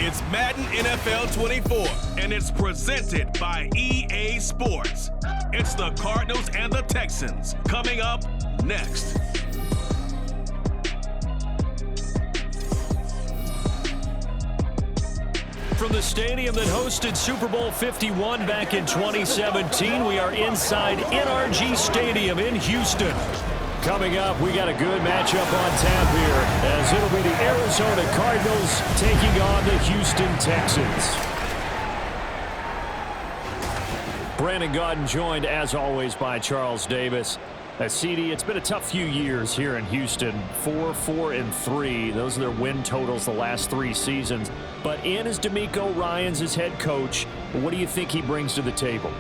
It's Madden NFL 24, and it's presented by EA Sports. It's the Cardinals and the Texans coming up next. From the stadium that hosted Super Bowl 51 back in 2017, we are inside NRG Stadium in Houston. Coming up, we got a good matchup on tap here, as it'll be the Arizona Cardinals taking on the Houston Texans. Brandon Gaudin joined, as always, by Charles Davis. CD, it's been a tough few years here in Houston. 4-4-3. Those are their win totals the last 3 seasons. But in is D'Amico Ryans as head coach. What do you think he brings to the table?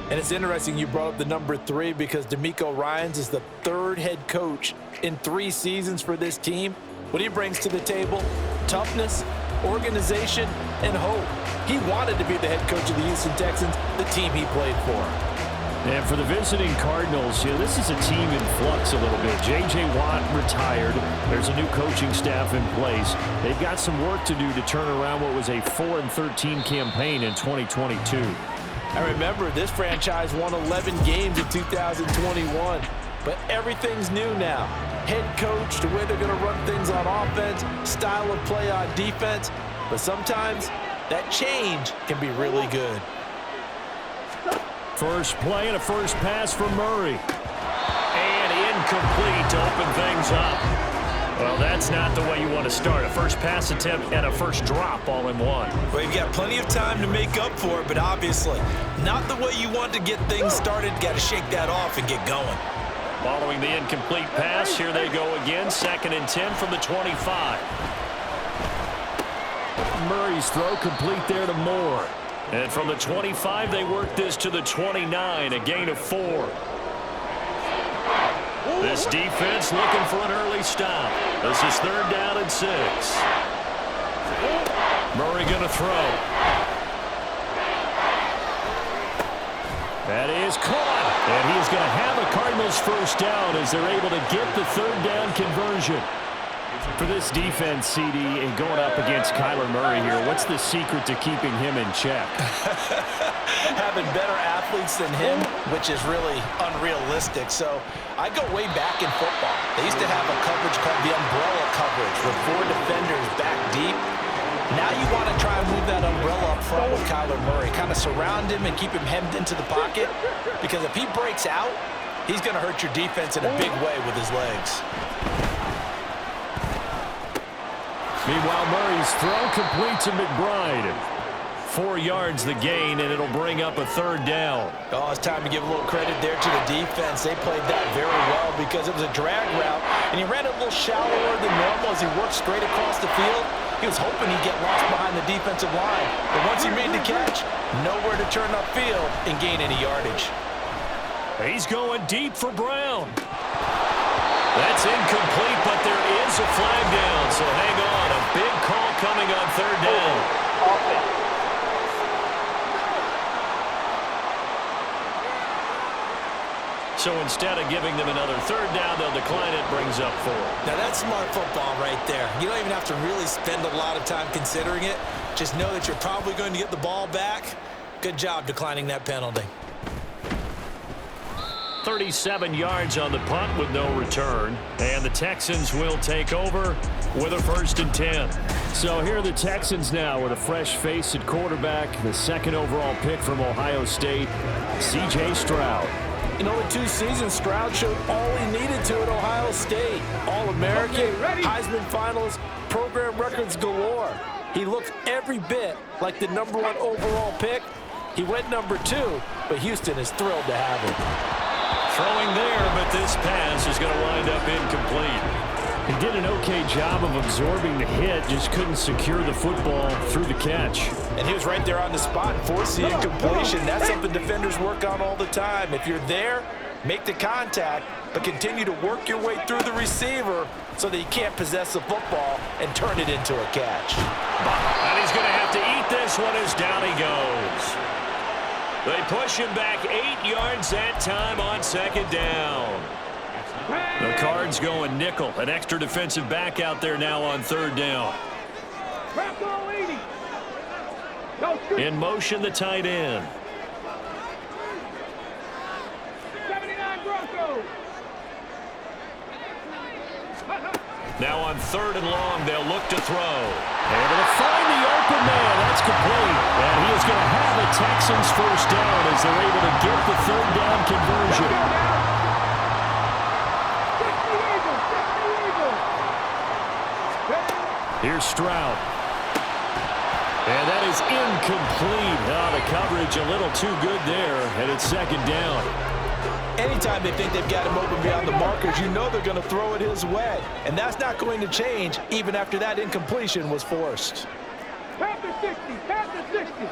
And it's interesting you brought up the number 3 because D'Amico Ryans is the 3rd head coach in 3 seasons for this team. What he brings to the table: toughness, organization, and hope. He wanted to be the head coach of the Houston Texans, the team he played for. And for the visiting Cardinals, this is a team in flux a little bit. J.J. Watt retired. There's a new coaching staff in place. They've got some work to do to turn around what was a 4-13 campaign in 2022. I remember this franchise won 11 games in 2021, but everything's new now. Head coach, the way they're going to run things on offense, style of play on defense, but sometimes that change can be really good. First play and a first pass for Murray. And incomplete to open things up. Well, that's not the way you want to start. A first pass attempt and a first drop all in one. Well, you've got plenty of time to make up for it, but obviously not the way you want to get things started. Got to shake that off and get going. Following the incomplete pass, here they go again. 2nd and 10 from the 25. Murray's throw complete there to Moore. And from the 25, they work this to the 29, a gain of 4. This defense looking for an early stop. This is 3rd down and 6. Murray going to throw. That is caught. And he is going to have a Cardinals first down as they're able to get the 3rd down conversion. For this defense, CD, and going up against Kyler Murray here, what's the secret to keeping him in check? Having better athletes than him, which is really unrealistic. So I go way back in football. They used to have a coverage called the umbrella coverage with 4 defenders back deep. Now you want to try and move that umbrella up front with Kyler Murray. Kind of surround him and keep him hemmed into the pocket. Because if he breaks out, he's going to hurt your defense in a big way with his legs. Meanwhile, Murray's throw complete to McBride. 4 yards the gain, and it'll bring up a 3rd down. Oh, it's time to give a little credit there to the defense. They played that very well because it was a drag route, and he ran it a little shallower than normal as he worked straight across the field. He was hoping he'd get lost behind the defensive line, but once he made the catch, nowhere to turn upfield and gain any yardage. He's going deep for Brown. That's incomplete, but there is a flag down, so hang on. A big call coming on 3rd down. So instead of giving them another 3rd down, they'll decline it, brings up 4. Now that's smart football right there. You don't even have to really spend a lot of time considering it. Just know that you're probably going to get the ball back. Good job declining that penalty. 37 yards on the punt with no return. And the Texans will take over with a 1st and 10. So here are the Texans now with a fresh face at quarterback. The 2nd overall pick from Ohio State, C.J. Stroud. In only 2 seasons, Stroud showed all he needed to at Ohio State. All-American, Heisman Finals, program records galore. He looks every bit like the number 1 overall pick. He went number 2, but Houston is thrilled to have him. Throwing there, but this pass is going to wind up incomplete. He did an okay job of absorbing the hit, just couldn't secure the football through the catch. And he was right there on the spot and forced the incompletion. That's something defenders work on all the time. If you're there, make the contact, but continue to work your way through the receiver so that you can't possess the football and turn it into a catch. And he's going to have to eat this one as down he goes. They push him back 8 yards that time on 2nd down. The Cards going nickel. An extra defensive back out there now on 3rd down. In motion, the tight end. 79 Broncos. Now on 3rd and long, they'll look to throw. Able to find the open man. That's complete. And he is going to have the Texans first down as they're able to get the 3rd down conversion. Here's Stroud. And that is incomplete. Oh, the coverage a little too good there, and it's 2nd down. Anytime they think they've got him open beyond the markers, you know they're going to throw it his way. And that's not going to change even after that incompletion was forced. Pass to 60. Pass to 60.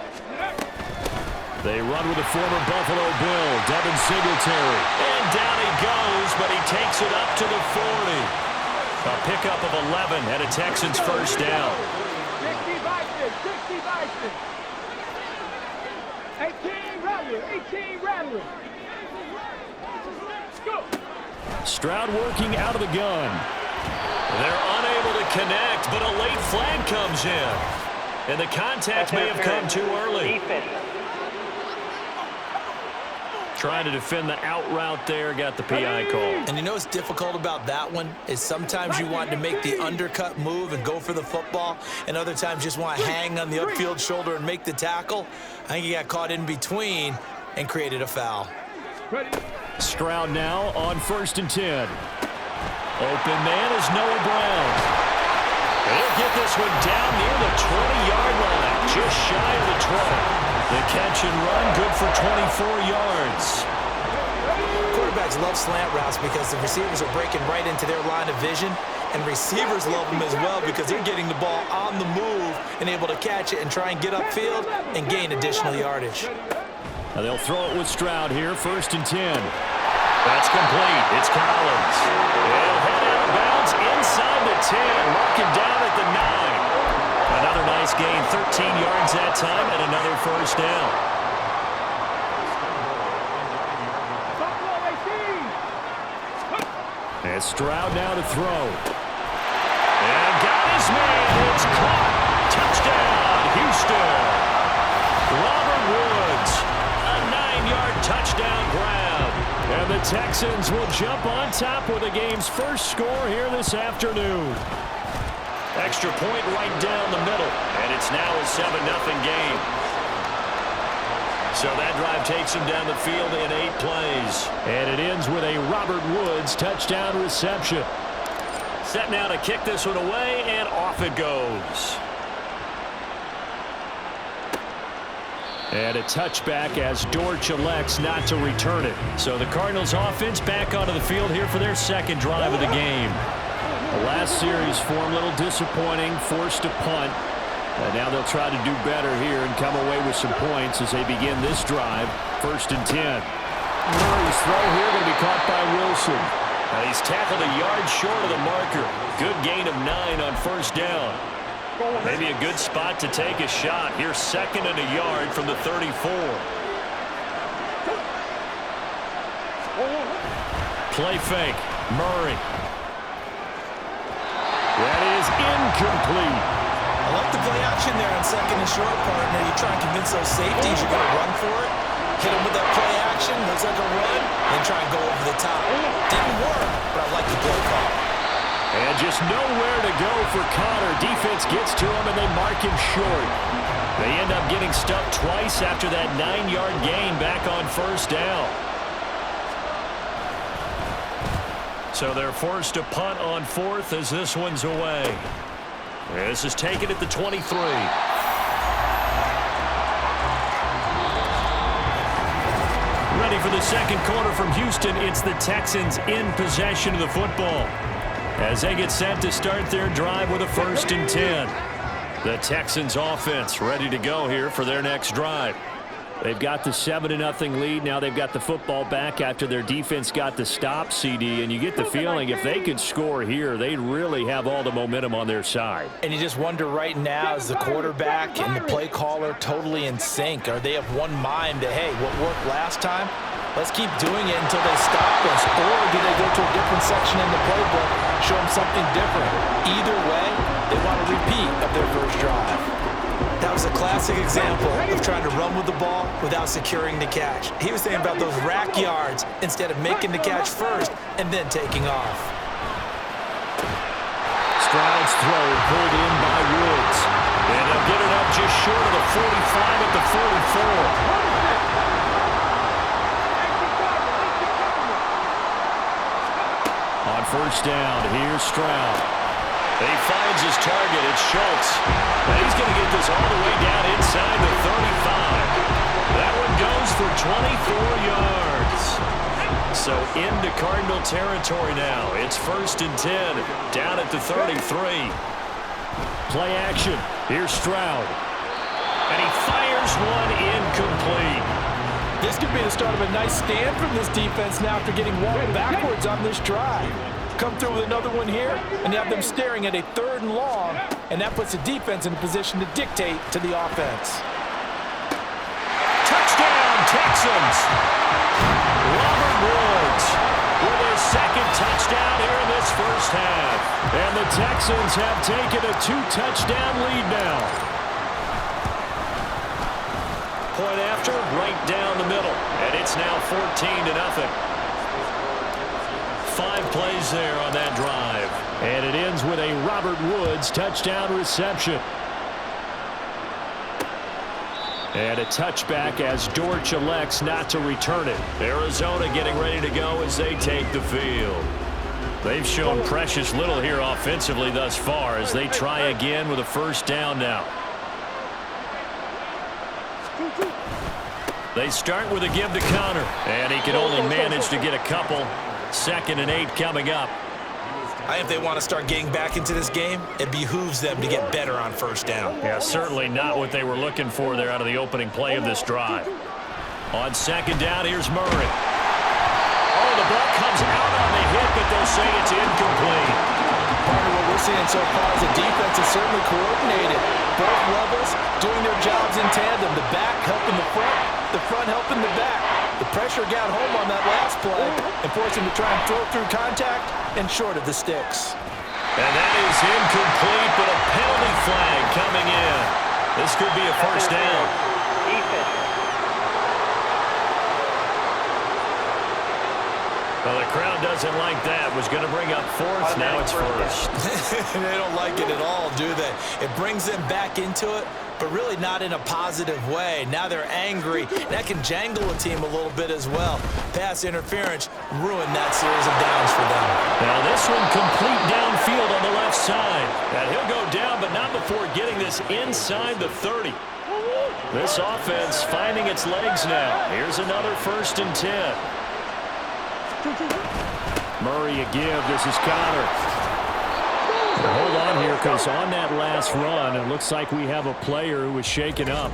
They run with the former Buffalo Bill, Devin Singletary. And down he goes, but he takes it up to the 40. A pickup of 11 and a Texans first down. 60 Bison. 60 Bison. 18 Rattler. 18 Rattler. Go. Stroud working out of the gun. They're unable to connect, but a late flag comes in. And the contact may have come too early. Trying to defend the out route there, got the PI call. And you know what's difficult about that one is sometimes you want to make the undercut move and go for the football, and other times just want to hang on the upfield shoulder and make the tackle. I think he got caught in between and created a foul. Stroud now on 1st and 10. Open man is Noah Brown. He'll get this one down near the 20-yard line, just shy of the 20. The catch and run, good for 24 yards. Quarterbacks love slant routes because the receivers are breaking right into their line of vision, and receivers love them as well because they're getting the ball on the move and able to catch it and try and get upfield and gain additional yardage. Now they'll throw it with Stroud here, 1st and 10. That's complete. It's Collins. He'll head out of bounds inside the 10, marking down at the 9. Another nice gain, 13 yards that time, and another first down. And Stroud now to throw. And got his man. It's caught. Touchdown, Houston. Robert Woods, a 9-yard touchdown grab. And the Texans will jump on top with the game's first score here this afternoon. Extra point right down the middle, and it's now a 7-0 game. So that drive takes him down the field in 8 plays. And it ends with a Robert Woods touchdown reception. Set now to kick this one away, and off it goes. And a touchback as Dortch elects not to return it. So the Cardinals offense back onto the field here for their 2nd drive of the game. The last series for them, a little disappointing, forced to punt. And now they'll try to do better here and come away with some points as they begin this drive, 1st and 10. Murray's throw here going to be caught by Wilson. He's tackled a yard short of the marker. Good gain of 9 on 1st down. Maybe a good spot to take a shot. Here's 2nd and a yard from the 34. Play fake. Murray. That is incomplete. I like the play action there on 2nd and short, partner. You try and convince those safeties you're going to run for it. Hit them with that play action. Looks like a run. Then try and go over the top. Didn't work, but I like the play call. And just nowhere to go for Connor. Defense gets to him, and they mark him short. They end up getting stuffed twice after that 9-yard gain back on 1st down. So they're forced to punt on 4th as this one's away. This is taken at the 23. Ready for the 2nd quarter from Houston. It's the Texans in possession of the football as they get set to start their drive with a 1st and 10. The Texans offense ready to go here for their next drive. They've got the 7-0 lead. Now they've got the football back after their defense got the stop, CD. And you get the feeling if they could score here, they'd really have all the momentum on their side. And you just wonder right now, is the quarterback and the play caller totally in sync? Are they of one mind that, hey, what worked last time, let's keep doing it until they stop us? Or do they go to a different section in the playbook, show them something different? Either way, they want a repeat of their first drive. That was a classic classic example of trying to run with the ball without securing the catch. He was thinking about those rack yards instead of making the catch first and then taking off. Stroud's throw pulled in by Woods. And he'll get it up just short of the 45 at the 44. On first down, here's Stroud. And he finds his target. It's Schultz. And he's going to get this all the way down inside the 35. That one goes for 24 yards. So into Cardinal territory now. It's 1st and 10, down at the 33. Play action. Here's Stroud. And he fires one incomplete. This could be the start of a nice stand from this defense now after getting walled backwards on this drive. Come through with another one here, and you have them staring at a 3rd and long, and that puts the defense in a position to dictate to the offense. Touchdown, Texans! Robert Woods with his 2nd touchdown here in this first half. And the Texans have taken a 2-touchdown lead now. Point after, right down the middle. And it's now 14-0. 5 plays there on that drive. And it ends with a Robert Woods touchdown reception. And a touchback as Dortch elects not to return it. Arizona getting ready to go as they take the field. They've shown precious little here offensively thus far as they try again with a first down now. They start with a give to Connor, and he can only manage to get a couple. 2nd and 8 coming up. I think if they want to start getting back into this game, it behooves them to get better on first down. Yeah, certainly not what they were looking for there out of the opening play of this drive. On 2nd down, here's Murray. Oh, the ball comes out on the hit, but they'll say it's incomplete. Part of what we're seeing so far is the defense is certainly coordinated. Both levels doing their jobs in tandem. The back helping the front helping the back. The pressure got home on that last play and forced him to try and throw through contact and short of the sticks. And that is incomplete, but a penalty flag coming in. This could be a first down. Well, the crowd doesn't like that. Was going to bring up 4th. Now it's 1st. They don't like it at all, do they? It brings them back into it, but really not in a positive way. Now they're angry. That can jangle a team a little bit as well. Pass interference ruined that series of downs for them. Now this one complete downfield on the left side. And he'll go down, but not before getting this inside the 30. This offense finding its legs now. Here's another 1st and 10. Murray a give. This is Connor. Hold on here, because on that last run, it looks like we have a player who was shaken up.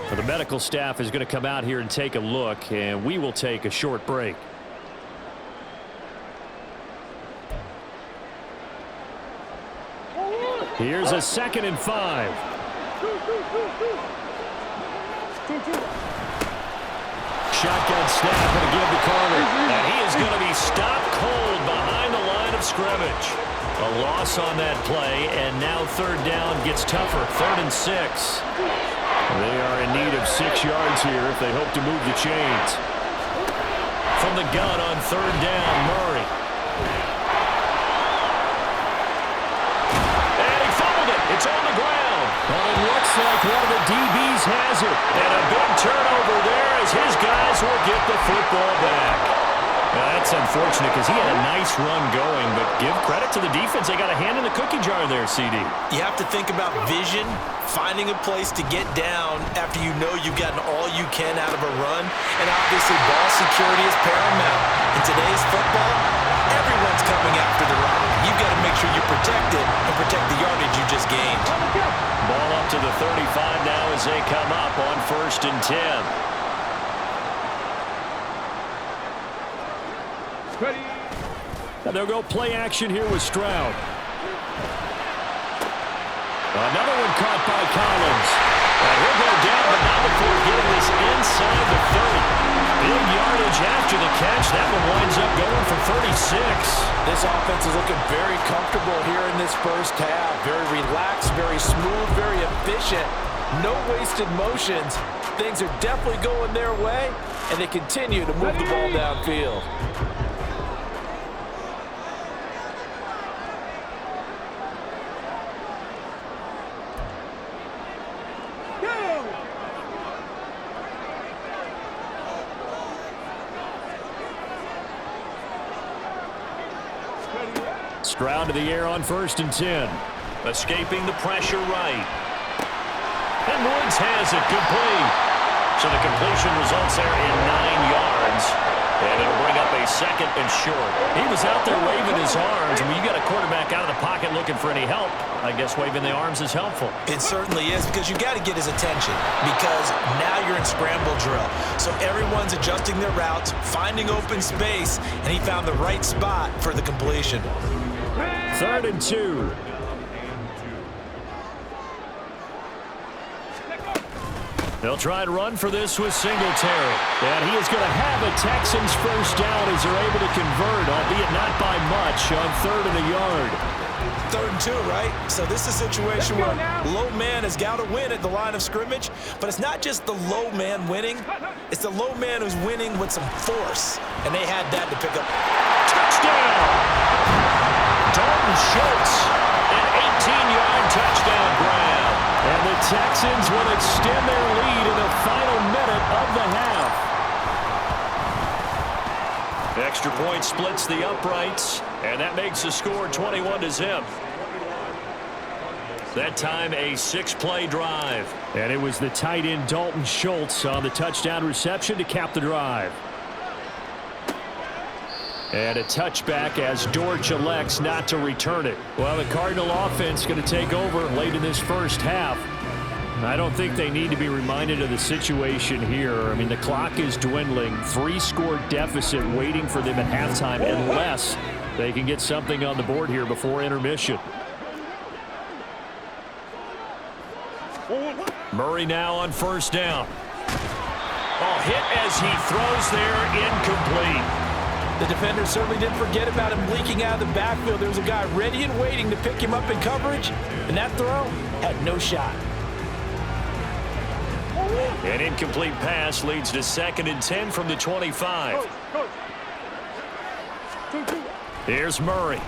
But the medical staff is going to come out here and take a look, and we will take a short break. Here's a 2nd and 5. Shotgun snap and a give to Carter. And he is going to be stopped cold behind the line of scrimmage. A loss on that play, and now 3rd down gets tougher. 3rd and 6. They are in need of 6 yards here if they hope to move the chains. From the gun on 3rd down, Murray. And he fumbled it. It's on the ground. Well, it looks like one of the DBs has it. And a big turnover there as his guys will get the football back. Well, that's unfortunate because he had a nice run going, but give credit to the defense. They got a hand in the cookie jar there, CD. You have to think about vision, finding a place to get down after you know you've gotten all you can out of a run, and obviously ball security is paramount. In today's football, everyone's coming after the rock. You've got to make sure you protect it and protect the yardage you just gained. Ball up to the 35 now as they come up on 1st and 10. And they'll go play action here with Stroud. Another one caught by Collins. And he'll go down, but not before getting this inside the 30. Big yardage after the catch. That one winds up going for 36. This offense is looking very comfortable here in this first half. Very relaxed, very smooth, very efficient. No wasted motions. Things are definitely going their way, and they continue to move the ball downfield. Stroud to the air on 1st and 10. Escaping the pressure right. And Woods has it complete. So the completion results there in 9 yards. And it'll bring up a 2nd and short. He was out there waving his arms. I mean, you got a quarterback out of the pocket looking for any help. I guess waving the arms is helpful. It certainly is, because you got to get his attention, because now you're in scramble drill. So everyone's adjusting their routes, finding open space, and he found the right spot for the completion. 3rd and 2. They'll try to run for this with Singletary. And he is going to have a Texans first down as they're able to convert, albeit not by much, on 3rd and a yard. 3rd and 2, right? So this is a situation where low man has got to win at the line of scrimmage, but it's not just the low man winning. It's the low man who's winning with some force, and they had that to pick up. Touchdown! Dalton Schultz, an 18-yard touchdown grab. And the Texans will extend their lead in the final minute of the half. Extra point splits the uprights, and that makes the score 21-0. That time a 6-play drive. And it was the tight end Dalton Schultz on the touchdown reception to cap the drive. And a touchback as Dortch elects not to return it. Well, the Cardinal offense going to take over late in this first half. I don't think they need to be reminded of the situation here. I mean, the clock is dwindling. 3-score deficit waiting for them at halftime unless they can get something on the board here before intermission. Murray now on 1st down. Oh, hit as he throws there, incomplete. The defender certainly didn't forget about him leaking out of the backfield. There was a guy ready and waiting to pick him up in coverage, and that throw had no shot. An incomplete pass leads to 2nd and 10 from the 25. Here's Murray.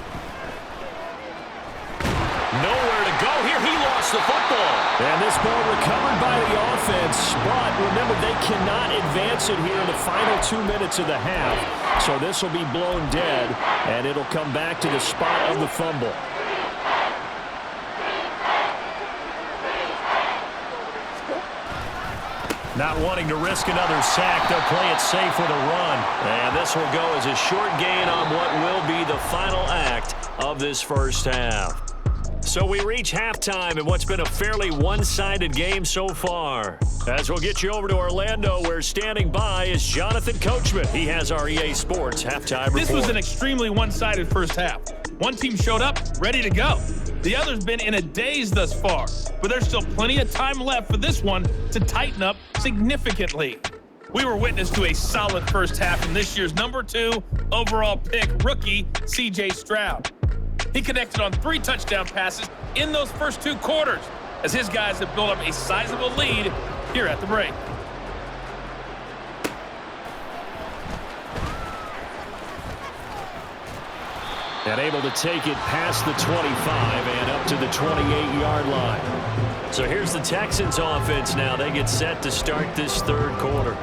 Nowhere to go here. He lost the football. And this ball recovered by the offense. But remember, they cannot advance it here in the final 2 minutes of the half. So this will be blown dead, and it'll come back to the spot of the fumble. Not wanting to risk another sack, they'll play it safe with a run. And this will go as a short gain on what will be the final act of this first half. So we reach halftime in what's been a fairly one-sided game so far. As we'll get you over to Orlando, where standing by is Jonathan Coachman. He has our EA Sports halftime report. This was an extremely one-sided first half. One team showed up, ready to go. The other's been in a daze thus far, but there's still plenty of time left for this one to tighten up significantly. We were witness to a solid first half from this year's #2 overall pick rookie, C.J. Stroud. He connected on 3 touchdown passes in those first 2 quarters, as his guys have built up a sizable lead here at the break. And able to take it past the 25 and up to the 28-yard line. So here's the Texans offense now. They get set to start this 3rd quarter.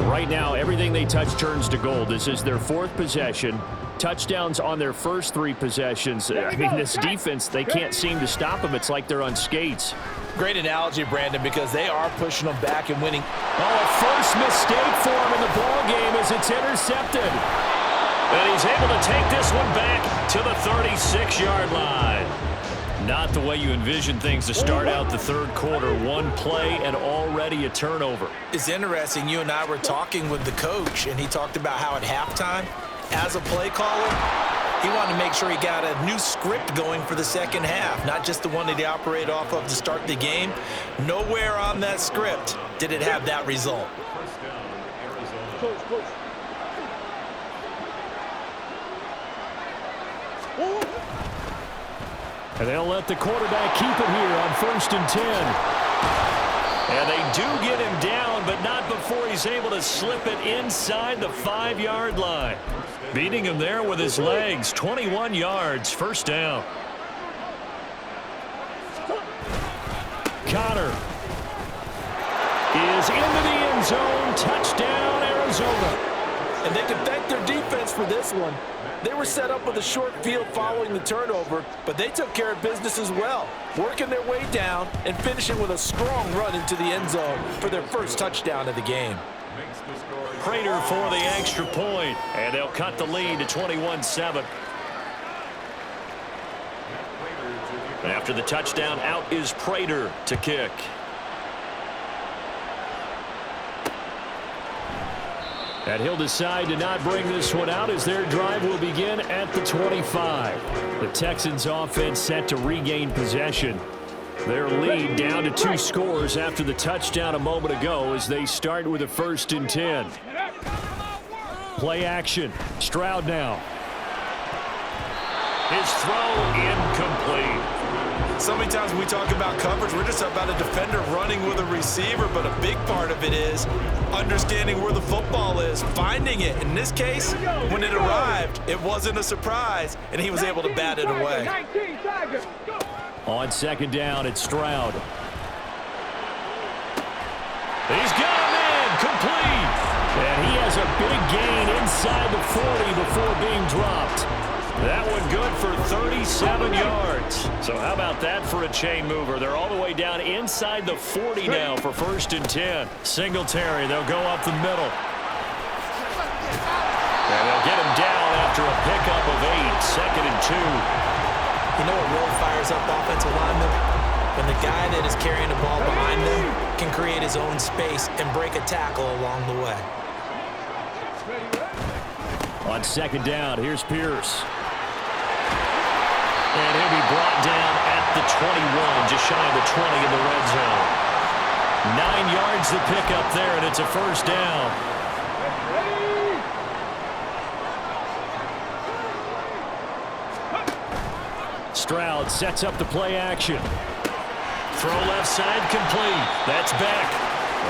Right now, everything they touch turns to gold. This is their 4th possession. Touchdowns on their first 3 possessions. I mean, this defense, they can't seem to stop them. It's like they're on skates. Great analogy, Brandon, because they are pushing them back and winning. Oh, a first mistake for him in the ballgame as it's intercepted. And he's able to take this one back to the 36-yard line. Not the way you envision things to start out the 3rd quarter. 1 play and already a turnover. It's interesting. You and I were talking with the coach, and he talked about how at halftime, as a play caller, he wanted to make sure he got a new script going for the second half, not just the one that he operated off of to start the game. Nowhere on that script did it have that result. And they'll let the quarterback keep it here on 1st and 10. And they do get him down, but not before he's able to slip it inside the 5-yard line. Beating him there with his legs. 21 yards, first down. Connor is into the end zone. Touchdown, Arizona. And they can thank their defense for this one. They were set up with a short field following the turnover, but they took care of business as well, working their way down and finishing with a strong run into the end zone for their first touchdown of the game. Prater for the extra point, and they'll cut the lead to 21-7. After the touchdown, out is Prater to kick. And he'll decide to not bring this one out as their drive will begin at the 25. The Texans offense set to regain possession. Their lead down to 2 scores after the touchdown a moment ago as they start with a 1st and 10. Play action. Stroud now. His throw incomplete. So many times when we talk about coverage, we're just about a defender running with a receiver, but a big part of it is understanding where the football is, finding it. In this case, when it arrived, it wasn't a surprise, and he was able to bat it away. On 2nd down, it's Stroud. He's got him in, complete. And he has a big gain inside the 40 before being dropped. That one good for 37 yards. So how about that for a chain mover? They're all the way down inside the 40 now for 1st and 10. Singletary, they'll go up the middle. And they'll get him down after a pickup of 8, 2nd and 2. You know what really fires up offensive linemen? When the guy that is carrying the ball behind them can create his own space and break a tackle along the way. On 2nd down, here's Pierce. And he'll be brought down at the 21, just shy of the 20 in the red zone. 9 yards to pick up there, and it's a 1st down. Stroud sets up the play action. Throw left side complete. That's back.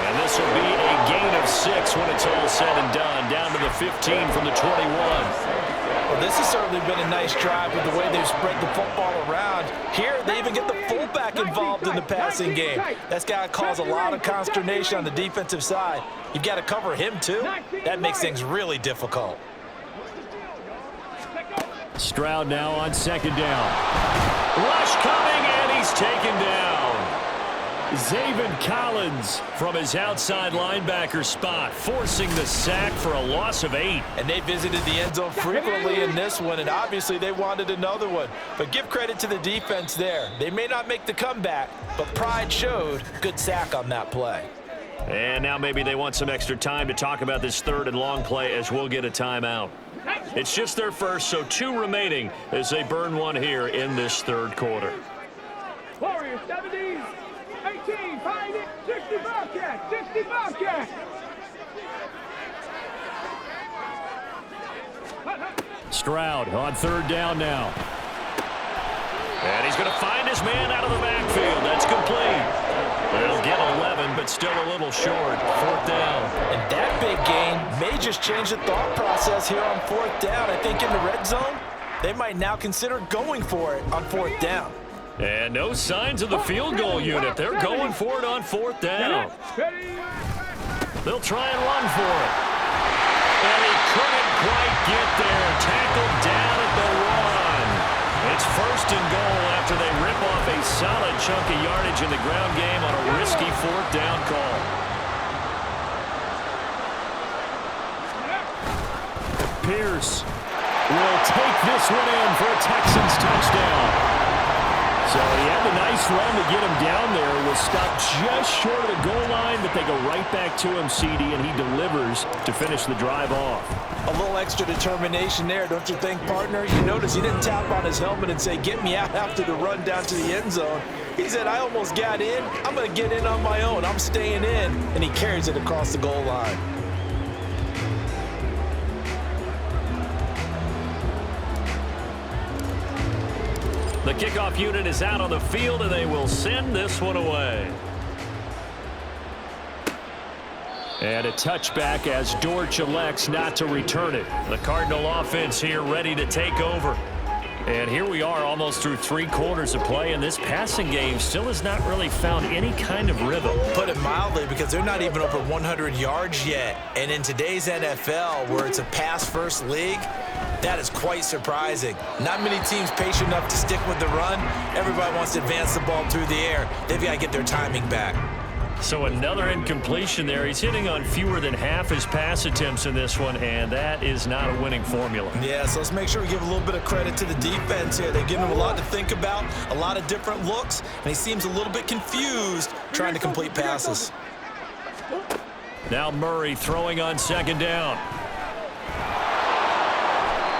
And this will be a gain of 6 when it's all said and done. Down to the 15 from the 21. Well, this has certainly been a nice drive with the way they've spread the football around. Here, they even get the fullback involved in the passing game. That's got to cause a lot of consternation on the defensive side. You've got to cover him, too. That makes things really difficult. Stroud now on 2nd down. Rush coming, and he's taken down. Zaven Collins from his outside linebacker spot, forcing the sack for a loss of 8. And they visited the end zone frequently in this one, and obviously they wanted another one. But give credit to the defense there. They may not make the comeback, but pride showed. Good sack on that play. And now maybe they want some extra time to talk about this 3rd and long play as we'll get a timeout. It's just their first, so 2 remaining as they burn one here in this 3rd quarter. Warriors 70, 18, find it, 60 Bobcat, 60 Bobcat. Stroud on 3rd down now. And he's going to find his man out of the backfield. That's complete. They'll get 11, but still a little short. 4th down. And that big gain may just change the thought process here on 4th down. I think in the red zone, they might now consider going for it on 4th down. And no signs of the field goal unit. They're going for it on 4th down. They'll try and run for it. And he couldn't quite get there. Tackled down at the 1. It's 1st and goal after they rip off a solid chunk of yardage in the ground game on a risky 4th down call. Pierce will take this one in for a Texans touchdown. So he had a nice run to get him down there. Was stopped just short of the goal line, but they go right back to him, CD, and he delivers to finish the drive off. A little extra determination there, don't you think, partner? You notice he didn't tap on his helmet and say, get me out after the run down to the end zone. He said, I almost got in. I'm going to get in on my own. I'm staying in. And he carries it across the goal line. The kickoff unit is out on the field, and they will send this one away. And a touchback as Dortch elects not to return it. The Cardinal offense here ready to take over. And here we are almost through 3 quarters of play, and this passing game still has not really found any kind of rhythm. Put it mildly, because they're not even over 100 yards yet. And in today's NFL, where it's a pass-first league, that is quite surprising. Not many teams patient enough to stick with the run. Everybody wants to advance the ball through the air. They've got to get their timing back. So another incompletion there. He's hitting on fewer than half his pass attempts in this one, and that is not a winning formula. Yeah, so let's make sure we give a little bit of credit to the defense here. They're giving him a lot to think about, a lot of different looks, and he seems a little bit confused trying to complete passes. Now Murray throwing on 2nd down.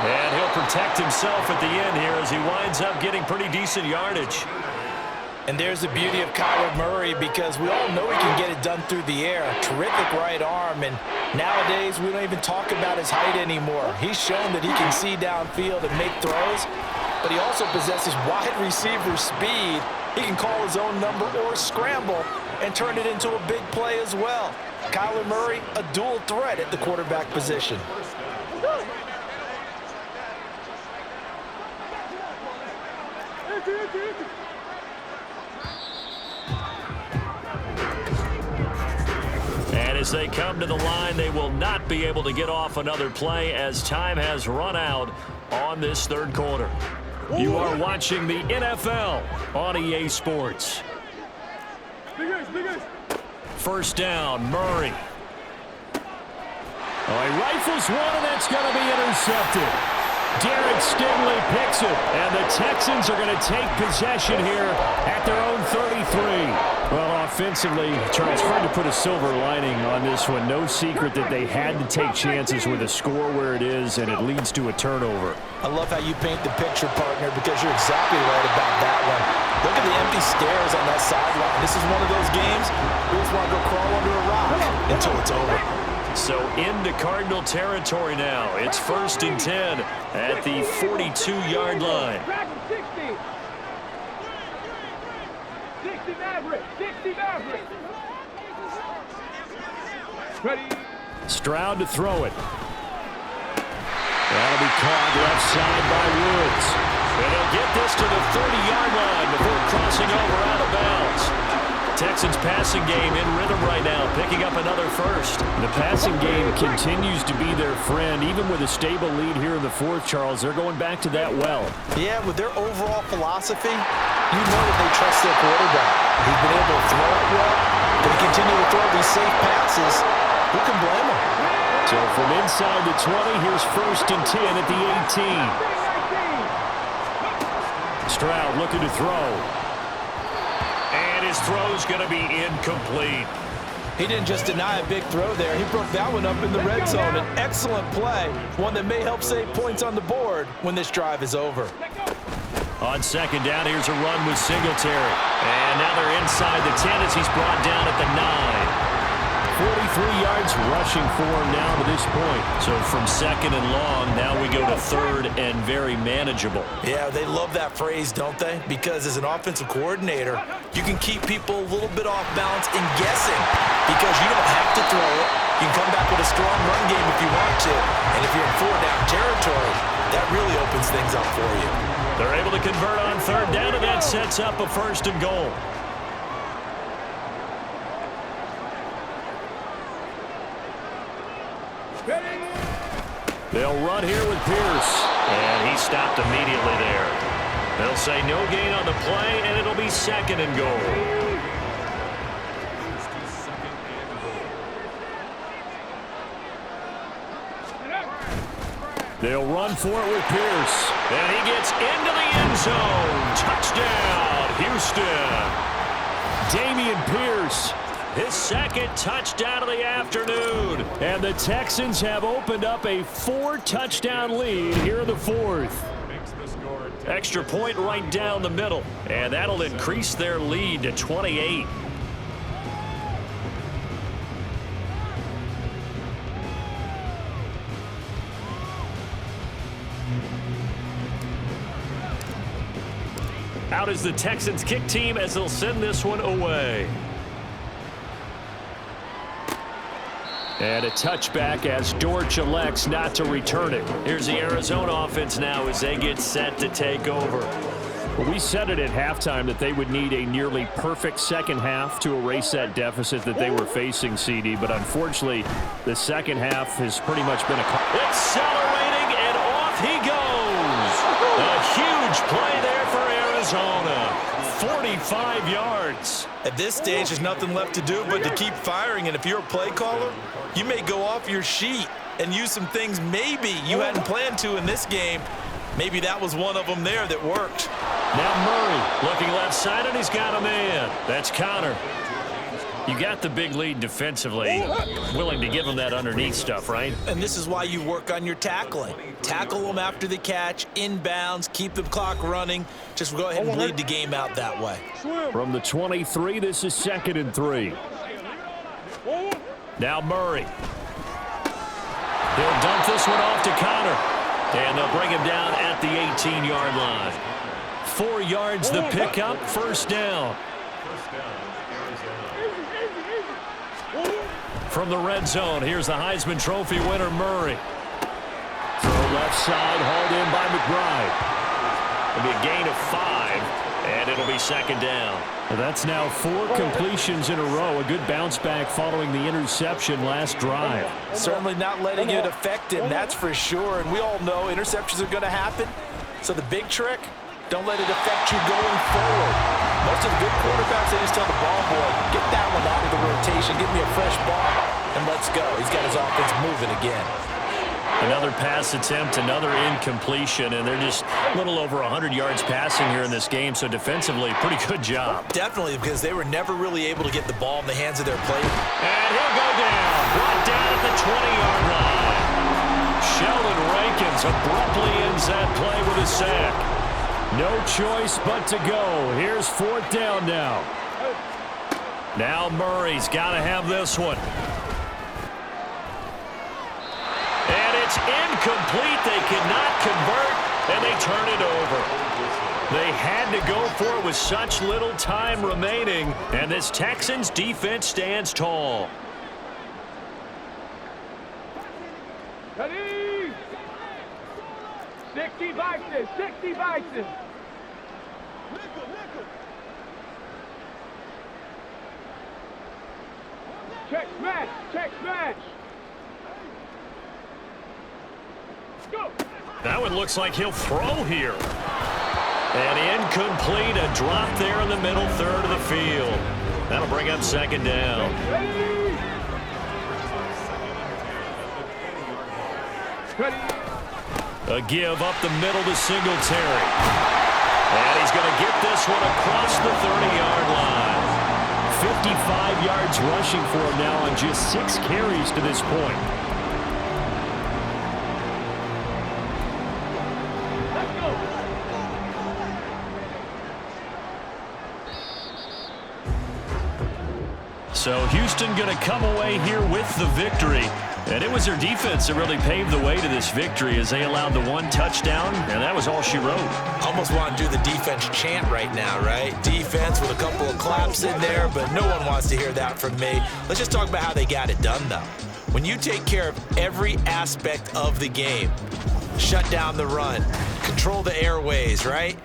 And he'll protect himself at the end here as he winds up getting pretty decent yardage. And there's the beauty of Kyler Murray, because we all know he can get it done through the air. Terrific right arm, and nowadays we don't even talk about his height anymore. He's shown that he can see downfield and make throws, but he also possesses wide receiver speed. He can call his own number or scramble and turn it into a big play as well. Kyler Murray, a dual threat at the quarterback position. And as they come to the line, they will not be able to get off another play as time has run out on this 3rd quarter. You are watching the NFL on EA Sports. 1st down, Murray. Oh, he rifles one, and that's going to be intercepted. Derek Stingley picks it, and the Texans are going to take possession here at their own 33. Well, offensively, Charles, hard to put a silver lining on this one. No secret that they had to take chances with a score where it is, and it leads to a turnover. I love how you paint the picture, partner, because you're exactly right about that one. Look at the empty stares on that sideline. This is one of those games we just want to go crawl under a rock until it's over. So into Cardinal territory now. It's 1st and 10 at the 42-yard line. 60 Maverick, 60 Maverick. Ready. Stroud to throw it. That'll be caught left side by Woods. And he'll get this to the 30-yard line before crossing over out of bounds. Texans passing game in rhythm right now, picking up another first. The passing game continues to be their friend. Even with a stable lead here in the 4th, Charles, they're going back to that well. Yeah, with their overall philosophy, you know that they trust their quarterback. He's been able to throw it well, but he continue to throw these safe passes. Who can blame him? So from inside the 20, here's 1st and 10 at the 18. Stroud looking to throw. And his throw's going to be incomplete. He didn't just deny a big throw there. He broke that one up in the red zone. An excellent play, one that may help save points on the board when this drive is over. On 2nd down, here's a run with Singletary. And now they're inside the 10 as he's brought down at the 9. 43 yards rushing for him now to this point. So from 2nd and long, now we go to 3rd and very manageable. Yeah, they love that phrase, don't they? Because as an offensive coordinator, you can keep people a little bit off balance and guessing because you don't have to throw it. You can come back with a strong run game if you want to. And if you're in 4-down territory, that really opens things up for you. They're able to convert on 3rd down, and that sets up a 1st and goal. They'll run here with Pierce, and he stopped immediately there. They'll say no gain on the play, and it'll be 2nd and goal. They'll run for it with Pierce, and he gets into the end zone. Touchdown, Houston. Damian Pierce, his 2nd touchdown of the afternoon. And the Texans have opened up a 4-touchdown lead here in the 4th. Extra point right down the middle, and that'll increase their lead to 28. Out is the Texans kick team as they'll send this one away. And a touchback as Dortch elects not to return it. Here's the Arizona offense now as they get set to take over. Well, we said it at halftime that they would need a nearly perfect second half to erase that deficit that they were facing, CD. But unfortunately, the second half has pretty much been accelerating, and off he goes. A huge play there for Arizona. 45 yards. At this stage, there's nothing left to do but to keep firing. And if you're a play caller, you may go off your sheet and use some things maybe you hadn't planned to in this game. Maybe that was one of them there that worked. Now Murray looking left side, and he's got a man. That's Connor. You got the big lead defensively. Willing to give him that underneath stuff, right? And this is why you work on your tackling. Tackle them after the catch, inbounds, keep the clock running. Just go ahead and bleed the game out that way. From the 23, this is 2nd and 3. Now Murray. He'll dump this one off to Connor. And they'll bring him down at the 18-yard line. 4 yards the pickup, first down. From the red zone, here's the Heisman Trophy winner, Murray. Throw left side, hauled in by McBride. It'll be a gain of 5, and it'll be 2nd down. Well, that's now 4 completions in a row. A good bounce back following the interception last drive. Certainly not letting it affect him, that's for sure. And we all know interceptions are going to happen. So the big trick, don't let it affect you going forward. Most of the good quarterbacks, they just tell the ball boy, get that one out of the rotation, give me a fresh ball, and let's go. He's got his offense moving again. Another pass attempt, another incompletion, and they're just a little over 100 yards passing here in this game, so defensively, pretty good job. Definitely, because they were never really able to get the ball in the hands of their players. And he'll go down, brought down at the 20-yard line. Sheldon Rankins abruptly ends that play with a sack. No choice but to go. Here's 4th down now. Now Murray's got to have this one. And it's incomplete. They cannot convert, and they turn it over. They had to go for it with such little time remaining, and this Texans defense stands tall. Ready? 60 Vikings, 60 Vikings. Check smash, check smash. Go. That one looks like he'll throw here. And incomplete, a drop there in the middle third of the field. That'll bring up 2nd down. Ready. A give up the middle to Singletary. And he's going to get this one across the 30-yard line. 55 yards rushing for him now on just 6 carries to this point. Let's go. So Houston going to come away here with the victory. And it was their defense that really paved the way to this victory as they allowed the 1 touchdown, and that was all she wrote. Almost want to do the defense chant right now, right? Defense with a couple of claps in there, but no one wants to hear that from me. Let's just talk about how they got it done, though. When you take care of every aspect of the game, shut down the run, control the airways, right?